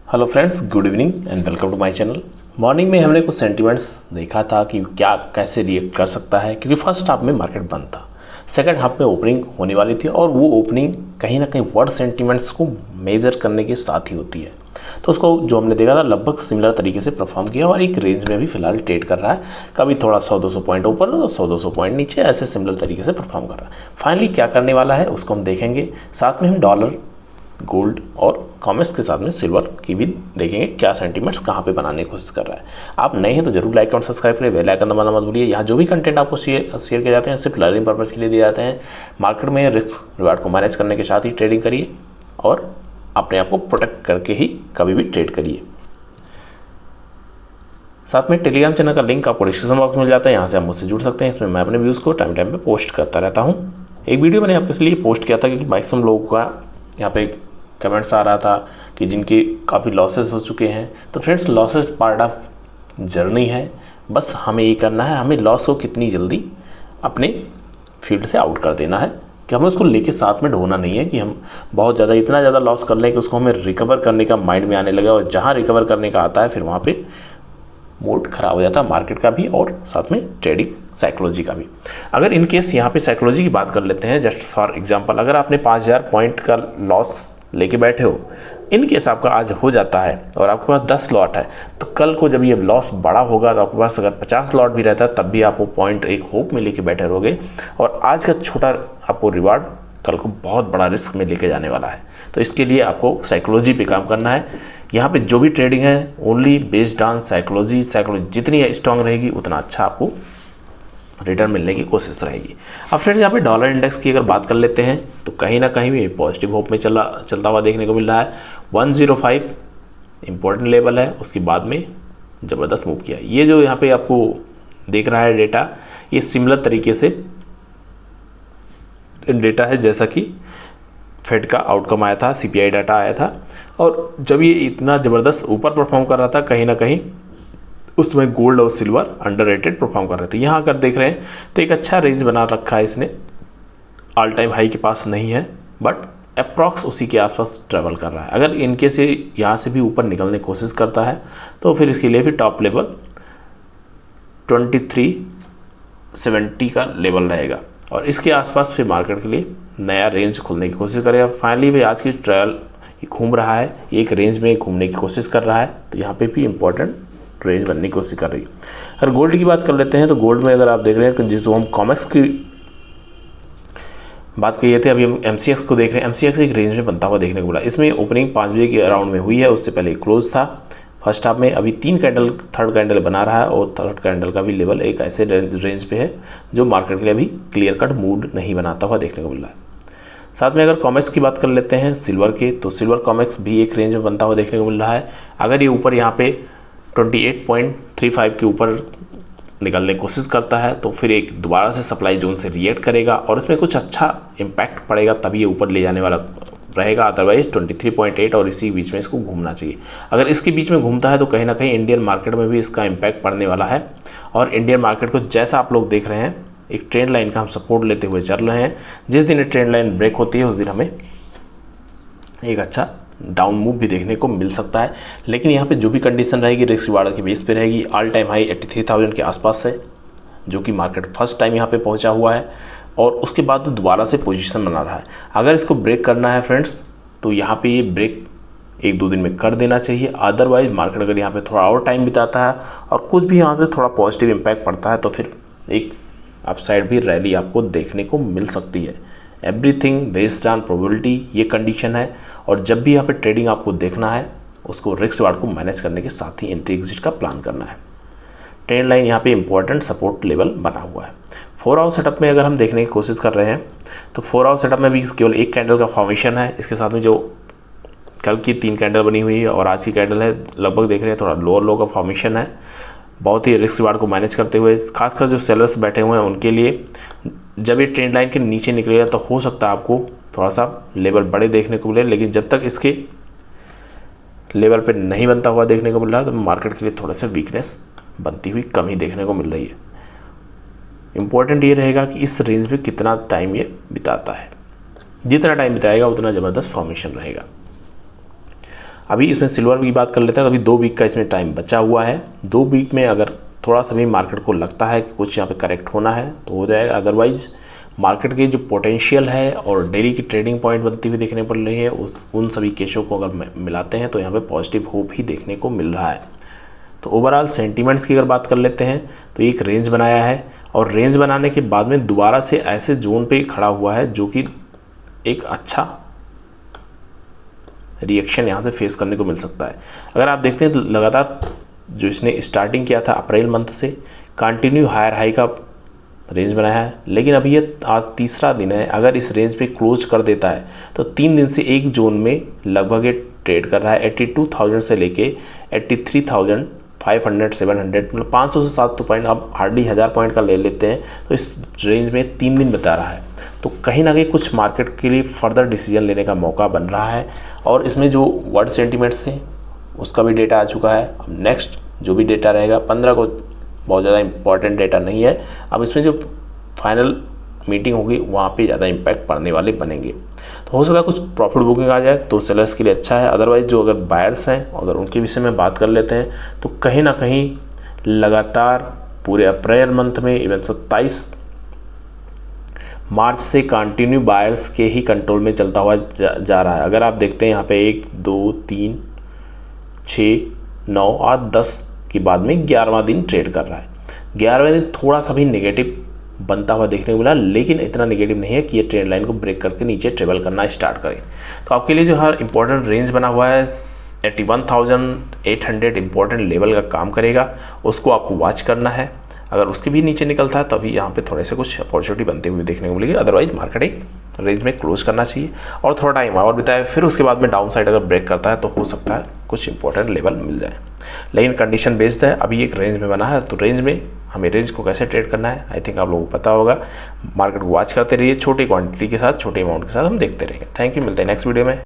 Hello friends, good evening and welcome to my channel. Morning में हमने कुछ sentiments देखा था कि क्या कैसे रिएक्ट कर सकता है, क्योंकि फर्स्ट हाफ में मार्केट बंद था, सेकंड हाफ में ओपनिंग होने वाली थी और वो ओपनिंग कहीं ना कहीं वर्ड सेंटिमेंट्स को मेजर करने के साथ ही होती है। तो उसको जो हमने देखा था लगभग सिमिलर तरीके से परफॉर्म किया और एक रेंज में भी फिलहाल ट्रेड कर रहा है। कभी थोड़ा 100-200 पॉइंट ऊपर और 100-200 पॉइंट नीचे, ऐसे सिमिलर तरीके से परफॉर्म कर रहा है। फाइनली क्या करने वाला है उसको हम देखेंगे, साथ में हम डॉलर, गोल्ड और कॉमर्स के साथ में सिल्वर की भी देखेंगे क्या सेंटीमेंट्स कहाँ पे बनाने की कोशिश कर रहा है। आप नए हैं तो जरूर लाइक और सब्सक्राइब करें, बेल आइकन दबाना मत भूलिए। यहाँ जो भी कंटेंट आपको शेयर किए जाते हैं सिर्फ लर्निंग पर्पज़ के लिए दिए जाते हैं। मार्केट में रिस्क रिवार्ड को मैनेज करने के साथ ही ट्रेडिंग करिए और अपने आप को प्रोटेक्ट करके ही कभी भी ट्रेड करिए। साथ में टेलीग्राम चैनल का लिंक आपको डिस्क्रिप्शन बॉक्स में मिल जाता है, यहाँ से आप मुझसे जुड़ सकते हैं। इसमें मैं अपने व्यूज़ को टाइम टाइम पे पोस्ट करता रहता हूँ। एक वीडियो मैंने आपके लिए पोस्ट किया था क्योंकि मैक्सिमम लोगों का यहाँ पे कमेंट्स आ रहा था कि जिनके काफ़ी लॉसेस हो चुके हैं। तो friends, losses part of journey है, बस हमें ये करना है, हमें लॉस को कितनी जल्दी अपने फील्ड से आउट कर देना है कि हमें उसको लेके साथ में ढोना नहीं है कि हम बहुत ज़्यादा इतना ज़्यादा लॉस कर लें कि उसको हमें रिकवर करने का माइंड में आने लगा, और जहाँ रिकवर करने का आता है फिर वहाँ पे मूड ख़राब हो जाता है मार्केट का भी और साथ में ट्रेडिंग साइकोलॉजी का भी। अगर इन केस यहाँ पे साइकोलॉजी की बात कर लेते हैं, जस्ट फॉर एग्जांपल, अगर आपने 5000 पॉइंट का लॉस लेके बैठे हो, इन केस आपका आज हो जाता है और आपके पास 10 लॉट है, तो कल को जब ये लॉस बड़ा होगा तो आपके पास अगर 50 लॉट भी रहता है तब भी आप वो पॉइंट एक होप में लेके बैठे रहोगे, और आज का छोटा आपको रिवार्ड कल को बहुत बड़ा रिस्क में लेके जाने वाला है। तो इसके लिए आपको साइकोलॉजी पे काम करना है। यहाँ पे जो भी ट्रेडिंग है ओनली बेस्ड ऑन साइकोलॉजी जितनी स्ट्रांग रहेगी उतना अच्छा आपको रिटर्न मिलने की कोशिश रहेगी। अब फ्रेंड्स, यहाँ पे डॉलर इंडेक्स की अगर बात कर लेते हैं तो कहीं ना कहीं भी पॉजिटिव होप में चलता हुआ देखने को मिल रहा है। 105 इंपॉर्टेंट लेवल है, उसके बाद में ज़बरदस्त मूव किया। ये जो यहाँ पे आपको देख रहा है डेटा, ये सिमिलर तरीके से डेटा है जैसा कि फेड का आउटकम आया था, CPI डाटा आया था, और जब ये इतना ज़बरदस्त ऊपर परफॉर्म कर रहा था कहीं ना कहीं उसमें गोल्ड और सिल्वर अंडररेटेड परफॉर्म कर रहे थे। यहाँ अगर देख रहे हैं तो एक अच्छा रेंज बना रखा है इसने, ऑल टाइम हाई के पास नहीं है बट अप्रॉक्स उसी के आसपास ट्रैवल कर रहा है। अगर इनके से यहाँ से भी ऊपर निकलने की कोशिश करता है तो फिर इसके लिए भी टॉप लेवल 2370 का लेवल रहेगा और इसके आसपास फिर मार्केट के लिए नया रेंज खुलने की कोशिश करेगा। फाइनली भाई आज की ट्रायल घूम रहा है, एक रेंज में घूमने की कोशिश कर रहा है, तो यहाँ पे भी इंपॉर्टेंट रेंज बनने की कोशिश कर रही है। अगर गोल्ड की बात कर लेते हैं तो गोल्ड में अगर आप देख रहे हैं कि जिसको हम कॉमेक्स की बात किए थे, अभी हम MCX को देख रहे हैं। MCX एक रेंज में बनता हुआ देखने को मिला। इसमें ओपनिंग 5 बजे के अराउंड में हुई है, उससे पहले क्लोज था फर्स्ट हाफ में। अभी 3 कैंडल, थर्ड कैंडल बना रहा है और थर्ड कैंडल का भी लेवल एक ऐसे रेंज पे है जो मार्केट के लिए अभी क्लियर कट मूड नहीं बनाता हुआ देखने को मिल रहा है। साथ में अगर कॉमेक्स की बात कर लेते हैं सिल्वर के, तो सिल्वर कॉमेक्स भी एक रेंज में बनता हुआ देखने को मिल रहा है। अगर ये ऊपर यहाँ पे 28.35 के ऊपर निकलने की कोशिश करता है तो फिर एक दोबारा से सप्लाई जोन से रिएक्ट करेगा और इसमें कुछ अच्छा इम्पैक्ट पड़ेगा तभी ये ऊपर ले जाने वाला रहेगा। अदरवाइज 23.8 और इसी बीच में इसको घूमना चाहिए। अगर इसके बीच में घूमता है तो कहीं ना कहीं इंडियन मार्केट में भी इसका इम्पैक्ट पड़ने वाला है, और इंडियन मार्केट को जैसा आप लोग देख रहे हैं एक ट्रेंड लाइन का हम सपोर्ट लेते हुए चल रहे हैं। जिस दिन ट्रेंड लाइन ब्रेक होती है उस दिन हमें एक अच्छा डाउन मूव भी देखने को मिल सकता है। लेकिन यहाँ पे जो भी कंडीशन रहेगी रिस्क रिवार्ड की बेस पे रहेगी। ऑल टाइम हाई 83,000 के आसपास है, जो कि मार्केट फर्स्ट टाइम यहाँ पे पहुँचा हुआ है और उसके बाद दोबारा से पोजीशन बना रहा है। अगर इसको ब्रेक करना है फ्रेंड्स तो यहाँ पे ये ब्रेक 1-2 दिन में कर देना चाहिए। अदरवाइज मार्केट अगर यहाँ पे थोड़ा और टाइम बिताता है और कुछ भी यहाँ से थोड़ा पॉजिटिव इम्पैक्ट पड़ता है तो फिर एक अपसाइड भी रैली आपको देखने को मिल सकती है। एवरीथिंग बेस्ड ऑन प्रोबेबिलिटी, ये कंडीशन है। और जब भी यहाँ पे ट्रेडिंग आपको देखना है उसको रिस्क रिवार्ड को मैनेज करने के साथ ही एंट्री एग्जिट का प्लान करना है। ट्रेंड लाइन यहाँ पे इंपॉर्टेंट सपोर्ट लेवल बना हुआ है। 4 आवर सेटअप में अगर हम देखने की कोशिश कर रहे हैं तो 4 आवर सेटअप में भी केवल एक कैंडल का फॉर्मेशन है। इसके साथ में जो कल की 3 कैंडल बनी हुई है और आज की कैंडल है, लगभग देख रहे हैं थोड़ा लोअर लो का फॉर्मेशन है। बहुत ही रिस्क रिवार्ड को मैनेज करते हुए खासकर जो सेलर्स बैठे हुए हैं उनके लिए जब ये ट्रेंड लाइन के नीचे निकलेगा तो हो सकता है आपको थोड़ा सा लेवल बड़े देखने को मिले, लेकिन जब तक इसके लेवल पे नहीं बनता हुआ देखने को मिल रहा है तो मार्केट के लिए थोड़ा सा वीकनेस बनती हुई कम ही देखने को मिल रही है। इम्पोर्टेंट ये रहेगा कि इस रेंज में कितना टाइम ये बिताता है। जितना टाइम बिताएगा उतना ज़बरदस्त फॉर्मेशन रहेगा। अभी इसमें सिल्वर की बात कर लेते हैं तो अभी 2 वीक का इसमें टाइम बचा हुआ है। 2 वीक में अगर थोड़ा सा भी मार्केट को लगता है कि कुछ यहाँ पे करेक्ट होना है तो हो जाएगा, अदरवाइज मार्केट के जो पोटेंशियल है और डेली की ट्रेडिंग पॉइंट बनती हुई देखने पड़ रही है उन सभी केसों को अगर मिलाते हैं तो यहाँ पे पॉजिटिव होप ही देखने को मिल रहा है। तो ओवरऑल सेंटीमेंट्स की अगर बात कर लेते हैं तो एक रेंज बनाया है और रेंज बनाने के बाद में दोबारा से ऐसे जोन पे खड़ा हुआ है जो कि एक अच्छा रिएक्शन यहाँ से फेस करने को मिल सकता है। अगर आप देखते हैं तो लगातार जो इसने स्टार्टिंग किया था अप्रैल मंथ से कंटिन्यू हायर हाई का रेंज बनाया है, लेकिन अभी ये आज तीसरा दिन है। अगर इस रेंज पे क्लोज कर देता है तो 3 दिन से एक जोन में लगभग ये ट्रेड कर रहा है। 82,000 से लेके 83,500 700 मतलब 500 से 700 पॉइंट, आप हार्डली 1000 पॉइंट का ले लेते हैं तो इस रेंज में 3 दिन बता रहा है। तो कहीं ना कहीं कुछ मार्केट के लिए फर्दर डिसीजन लेने का मौका बन रहा है। और इसमें जो वर्ल्ड सेंटीमेंट्स थे उसका भी डेटा आ चुका है। अब नेक्स्ट जो भी डेटा रहेगा 15 को बहुत ज़्यादा इंपॉर्टेंट डेटा नहीं है। अब इसमें जो फाइनल मीटिंग होगी वहाँ पे ज़्यादा इम्पैक्ट पड़ने वाले बनेंगे। तो हो सकता है कुछ प्रॉफिट बुकिंग आ जाए तो सेलर्स के लिए अच्छा है। अदरवाइज जो अगर बायर्स हैं अगर उनके विषय में बात कर लेते हैं तो कहीं ना कहीं लगातार पूरे अप्रैल मंथ में इवन 27 मार्च से कंटिन्यू बायर्स के ही कंट्रोल में चलता हुआ जा रहा है। अगर आप देखते हैं यहाँ पे 1 2 3 6 9 8 10 के बाद में 11वां दिन ट्रेड कर रहा है। 11वें दिन थोड़ा सा भी नेगेटिव बनता हुआ देखने को मिला, लेकिन इतना नेगेटिव नहीं है कि ये ट्रेंड लाइन को ब्रेक करके नीचे ट्रेवल करना स्टार्ट करे। तो आपके लिए जो हर इंपॉर्टेंट रेंज बना हुआ है 81,800 इंपॉर्टेंट लेवल का काम करेगा, उसको आपको वॉच करना है। अगर उसके भी नीचे निकलता है तभी यहाँ पे थोड़े से कुछ अपॉर्चुनिटी बनते हुए देखने को मिलेगी। अदरवाइज मार्केट एक रेंज में क्लोज करना चाहिए और थोड़ा टाइम और बिताए, फिर उसके बाद में डाउन साइड अगर ब्रेक करता है तो हो सकता है कुछ इंपॉर्टेंट लेवल मिल जाए। लेकिन कंडीशन बेस्ड है, अभी एक रेंज में बना है तो रेंज में हमें रेंज को कैसे ट्रेड करना है आई थिंक आप लोगों को पता होगा। मार्केट को वॉच करते रहिए, छोटी क्वांटिटी के साथ छोटे अमाउंट के साथ हम देखते रहेंगे। थैंक यू, मिलते हैं नेक्स्ट वीडियो में।